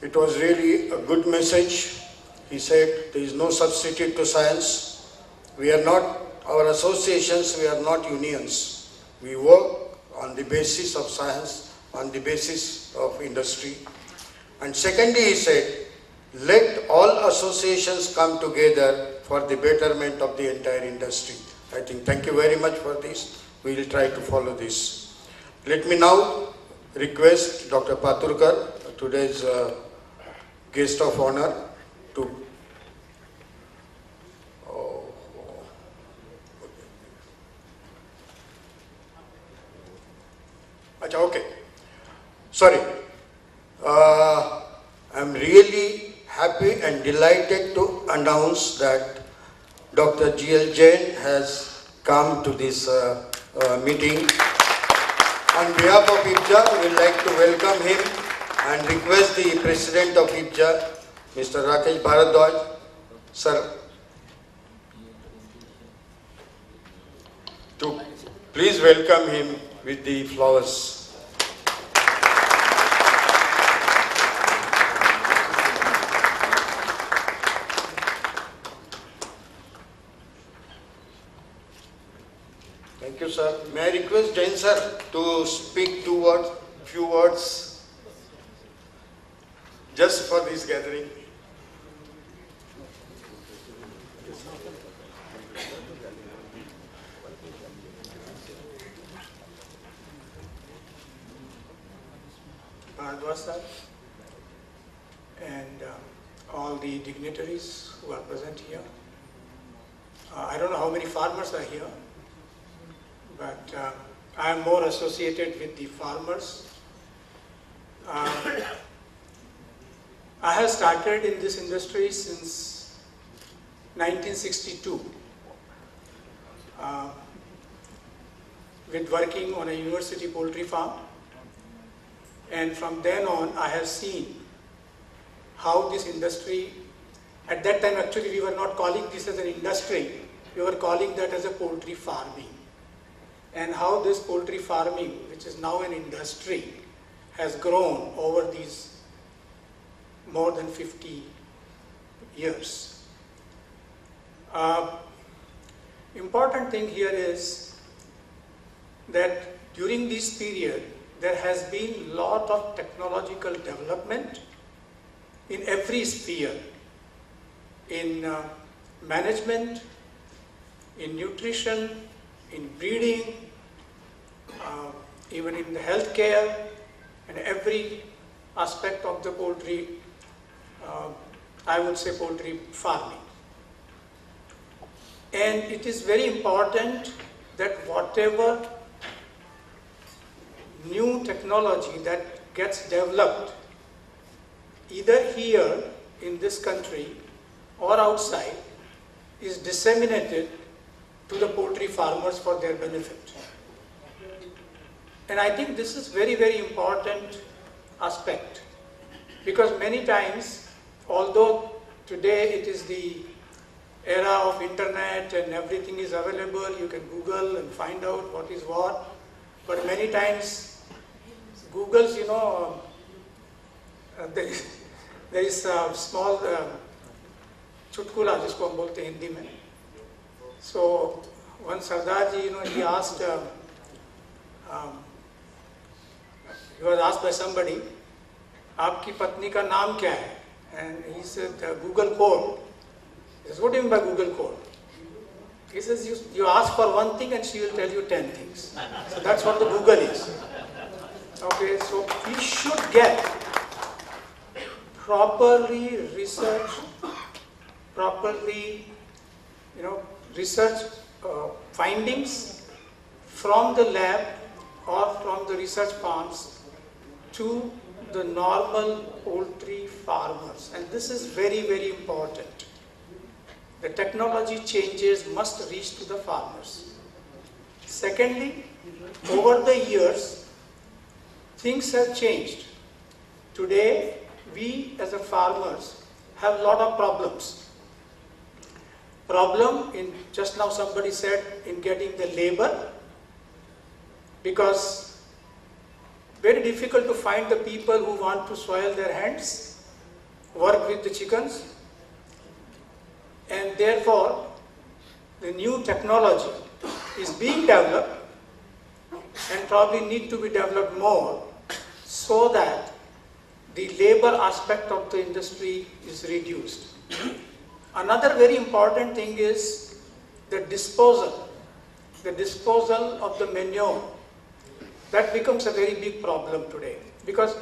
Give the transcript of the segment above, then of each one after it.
It was really a good message. He said there is no substitute to science. We are not, our associations, we are not unions. We work on the basis of science, on the basis of industry. And secondly, he said, let all associations come together for the betterment of the entire industry. I think, thank you very much for this. We will try to follow this. Let me now request Dr. Paturkar, today's guest of honor, to okay. Sorry. I'm really happy and delighted to announce that Dr. G.L. Jain has come to this meeting. On behalf of IPJA, we would like to welcome him and request the President of IPJA, Mr. Rakesh Bharadwaj, sir, to please welcome him with the flowers. Thank you, sir. May I request Jain sir to speak few words just for this gathering. Bharadwaj sir and all the dignitaries who are present here. I don't know how many farmers are here, but I am more associated with the farmers. I have started in this industry since 1962 with working on a university poultry farm, and from then on I have seen how this industry, at that time actually we were not calling this as an industry, we were calling that as a poultry farming, and how this poultry farming, which is now an industry, has grown over these more than 50 years. Important thing here is that during this period there has been a lot of technological development in every sphere, in management, in nutrition, in breeding, even in the healthcare, and every aspect of the poultry, I would say poultry farming. And it is very important that whatever new technology that gets developed, either here in this country or outside, is disseminated to the poultry farmers for their benefit. And I think this is very, very important aspect, because many times, although today it is the era of internet and everything is available, you can Google and find out what is what, but many times Google's, there is a small चुटकुला जिसको हम बोलते हैं हिंदी में. So one Sardar ji, he asked, he was asked by somebody, आपकी पत्नी का नाम क्या है? And he said, Google code. He says, what do you mean by Google code? He says, you ask for one thing and she will tell you 10 things. So that's what the Google is. Okay, so we should get properly researched, research findings from the lab or from the research farms to the normal poultry farmers, and this is very, very important. The technology changes must reach to the farmers. Secondly, over the years, things have changed. Today, we as a farmers have a lot of problems. Problem in, just now somebody said, in getting the labor, because very difficult to find the people who want to soil their hands. work with the chickens, and therefore the new technology is being developed and probably need to be developed more so that the labor aspect of the industry is reduced. Another very important thing is the disposal of the manure. That becomes a very big problem today, because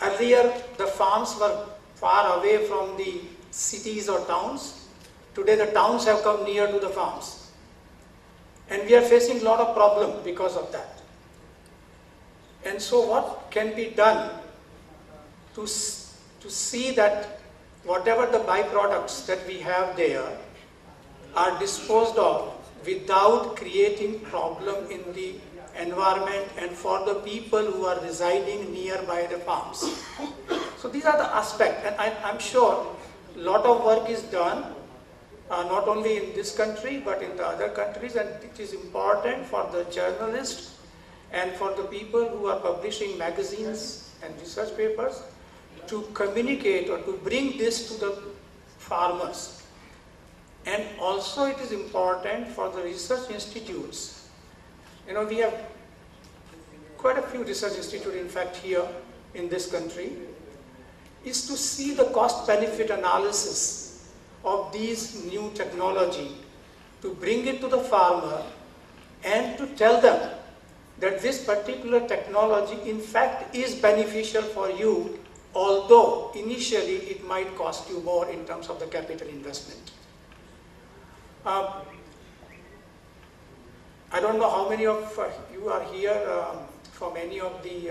earlier the farms were far away from the cities or towns. Today the towns have come near to the farms, and we are facing a lot of problems because of that. And so what can be done to see that whatever the byproducts that we have there are disposed of without creating problem in the environment and for the people who are residing nearby the farms. So these are the aspects, and I'm sure a lot of work is done, not only in this country but in the other countries, and it is important for the journalists and for the people who are publishing magazines and research papers to communicate or to bring this to the farmers. And also it is important for the research institutes. You know, we have quite a few research institutes, in fact, here in this country, is to see the cost-benefit analysis of these new technology, to bring it to the farmer and to tell them that this particular technology in fact is beneficial for you, although initially it might cost you more in terms of the capital investment. I don't know how many of you are here from any of the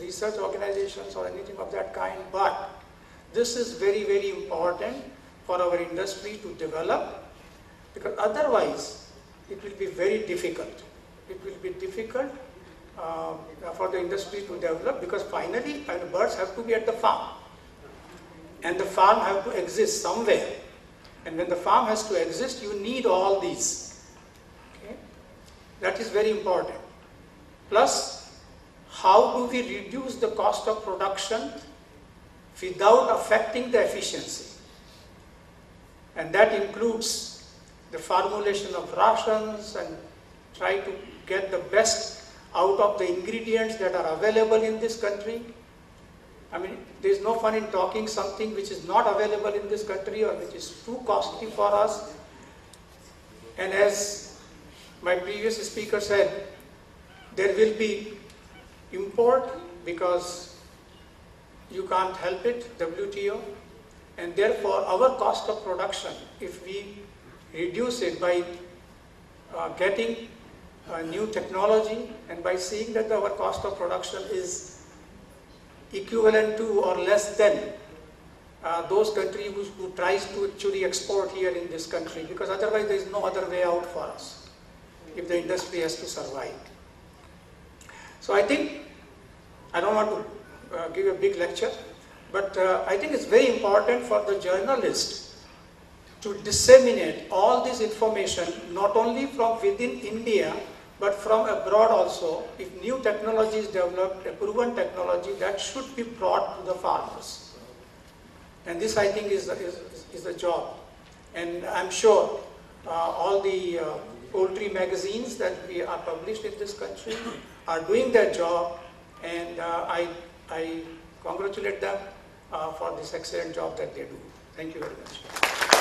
research organizations or anything of that kind, but this is very, very important for our industry to develop, because otherwise it will be very difficult. It will be difficult for the industry to develop, because finally the birds have to be at the farm, and the farm have to exist somewhere, and when the farm has to exist, you need all these. Okay? That is very important. Plus, how do we reduce the cost of production without affecting the efficiency? And that includes the formulation of rations and try to get the best out of the ingredients that are available in this country. I mean, there is no fun in talking something which is not available in this country or which is too costly for us. And as my previous speaker said, there will be import because you can't help it, WTO, and therefore our cost of production, if we reduce it by getting new technology and by seeing that our cost of production is equivalent to or less than those countries who tries to actually export here in this country, because otherwise there is no other way out for us if the industry has to survive. So I think, I don't want to give a big lecture, but I think it's very important for the journalist to disseminate all this information, not only from within India, but from abroad also. If new technology is developed, a proven technology, that should be brought to the farmers. And this, I think, is the job. And I'm sure all the poultry magazines that we are published in this country are doing their job, and I congratulate them for this excellent job that they do. Thank you very much.